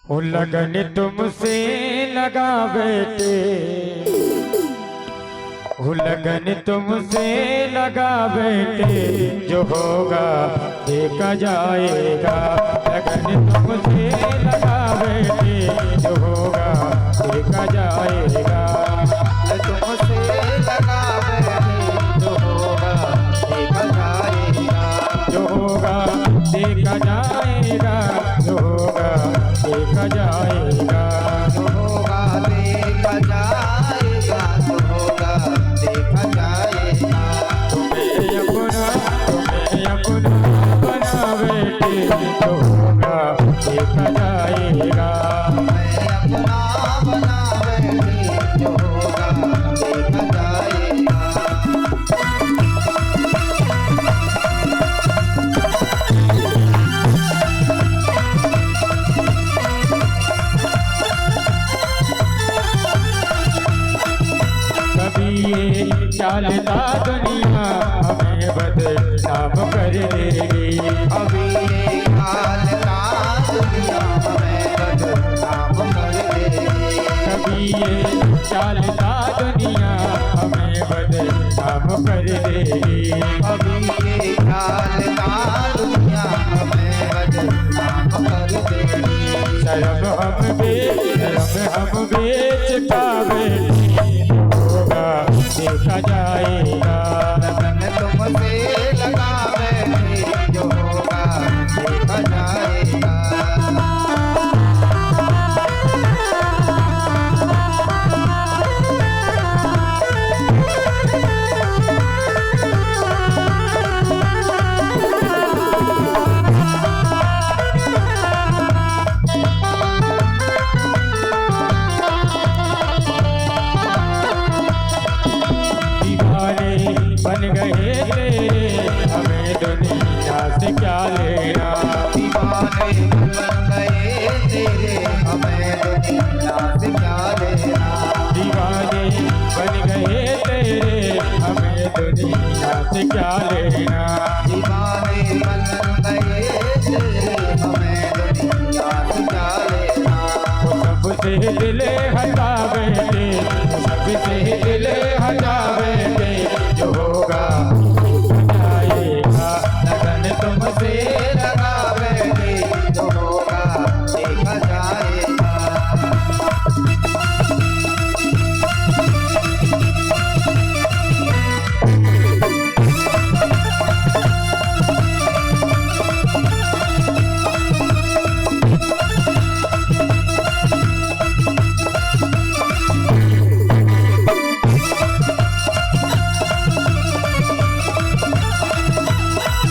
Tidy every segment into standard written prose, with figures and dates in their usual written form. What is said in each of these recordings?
ओ लगन तुमसे लगा बेटे, ओ लगन तुमसे लगा बेटे, जो होगा देखा जाएगा। लगन तुमसे लगा बेटे, जो होगा देखा जाएगा। तुमसे लगा बेटे, जो होगा देखा जाएगा। जो होगा देखा जाएगा, जो होगा देखा जाएगा। जो होगा देखा जाएगा, जो होगा देखा जाएगा। तुम्हें अपना बना बेटे, जो होगा देखा जाएगा। मैं अपना बना बेटे, जो होगा देखा जाएगा। कभी ये चालता दुनिया हमें बदनाम कर देगी। अभी ये चालता दुनिया हमें बदनाम कर देगी। कभी ये चालता दुनिया हमें बदनाम कर देगी। अभी ये चालता दुनिया हमें बदनाम कर देगी। शर्म हम बेच का बेटी, होगा देखा जाएगा। लगन तुमसे लगा बेटे, जो होगा देखा जाएगा। बन गए तेरे, हमें दुनिया से क्या लेना। दीवाने बन गए तेरे, हमें दुनिया से क्या लेना। दीवाने बन गए तेरे, हमें दुनिया से क्या लेना। दीवाने बन गए तेरे, हमें दुनिया से क्या लेना। वो सबसे दिले हटा बेटे, सबसे दिले हटा बेटे, जो होगा देखा जाएगा। लगन तुमसे लगा बेटे, जो होगा देखा जाएगा।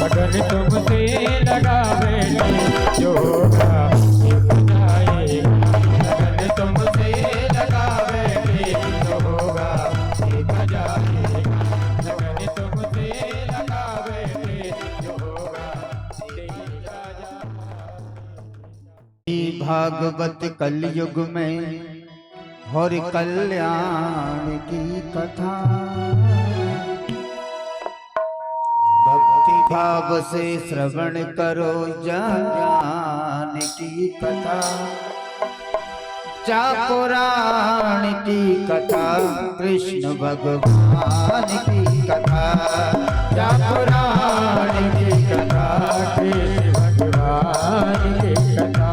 लगन तुमसे लगा बेटे, जो होगा देखा जाएगा। लगन तुमसे लगा बेटे, जो होगा देखा जाएगा। लगन तुमसे लगा बेटे, जो होगा देखा जाएगा। भागवत कलयुग में हरि कल्याण की कथा, भक्ति भाव से श्रवण करो ज्ञान की कथा। जा पुराण की कथा, कृष्ण भगवान की कथा। जा पुराण की कथा, कृष्ण भगवान की कथा।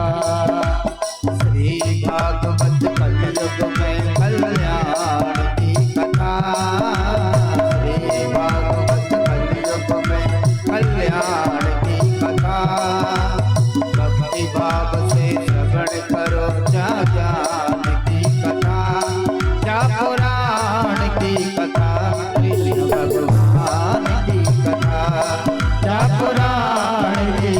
श्री भागवत कलयुग में कल्याण की कथा। श्री भागवत कलयुग में कल्याण की कथा। भक्ति भाव से श्रवण करो ज्ञान की कथा। जा पुराण की कथा, कृष्ण भगवान की कथा। जा पुराण की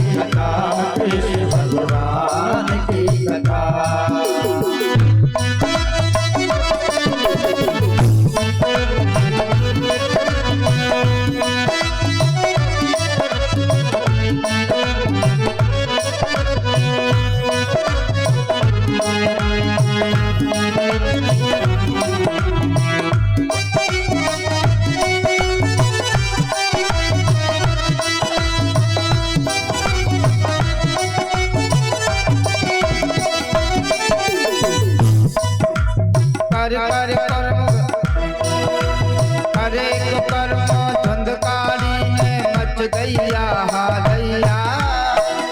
करे तो कर्म धुंधकारी में मच गैया हालैया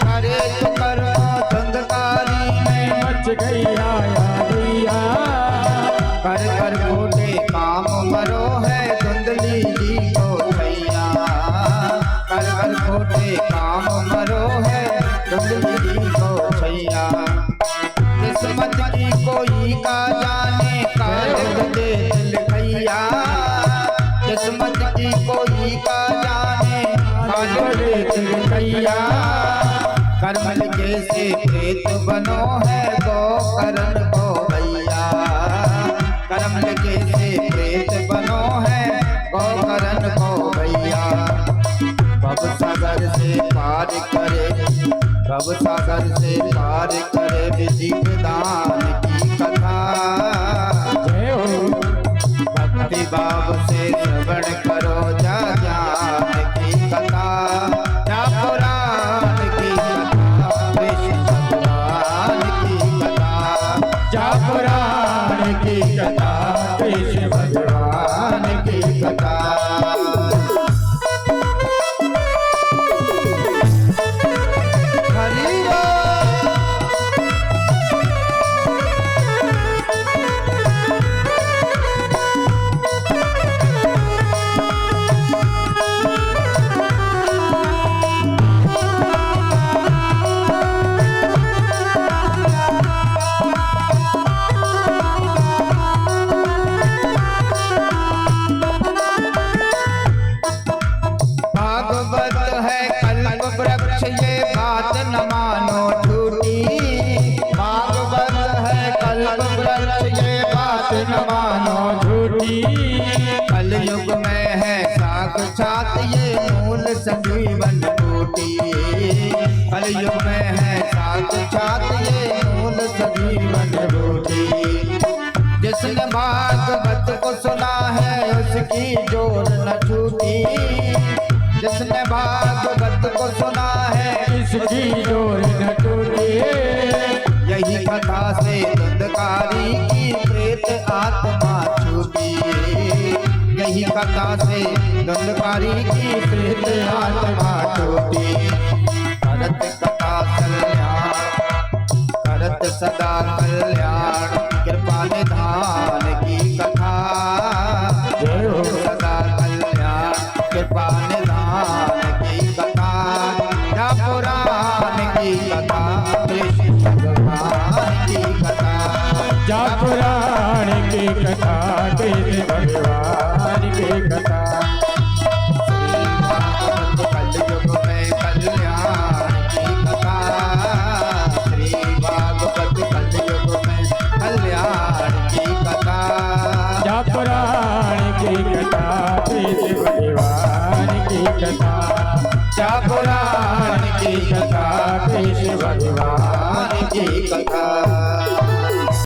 करे तो कर्म धुंधकारी में मच गैया यादिया कर कर खोटे काम मरो है धुंधली जी को छैया कर कर खोटे काम मरो है धुंधली जी को छैया किस्मत की कोई का जाने कालिक दे दिल भैया किस्मत की कोई का जाने कालिक दे दिल भैया कर्मल कैसे प्रेत बनो है गो करण को भैया कर्मल कैसे प्रेत बनो है गो करण को भैया भव सागर से पार करे भव सागर से पार करे विधि विधान की कथा जय हो भक्ति भाव से श्रवण करो जा ज्ञान की कथा जा पुराण की कथा कृष्ण भगवान की कथा जा पुराण की कथा कृष्ण भगवान की कथा हरि भागवत है कल्प वृक्ष ये बात न मानो झूठी भागवत है कल्प वृक्ष ये बात न मानो झूठी कलयुग में है साक्षात ये मूल संजीवन बूटी कलयुग में है साक्षात ये मूल संजीवन बूटी जिसने भागवत को सुना है उसकी जोर न छूटी जिसने भागवत को सुना है इसकी डोर न टूटे यही कथा से धुंधकारी की प्रेत आत्मा छूटी यही कथा से धुंधकारी की प्रेत आत्मा छूटी करत कथा कल्याण करत सदा कल्याण कृपा निधान की कथा जय हो सदा कल्याण कृपा निधान की कथा या पुराण की कथा कृष्ण भगवान की कथा जा पुराण की कथा कृष्ण भगवान की कथा कलयुग में कल्याण की कथा श्री भागवत कलयुग में कल्याण की कथा जा पुराण की कथा कृष्ण भगवान की कथा जा पुराण की कथा कृष्ण भगवान की कथा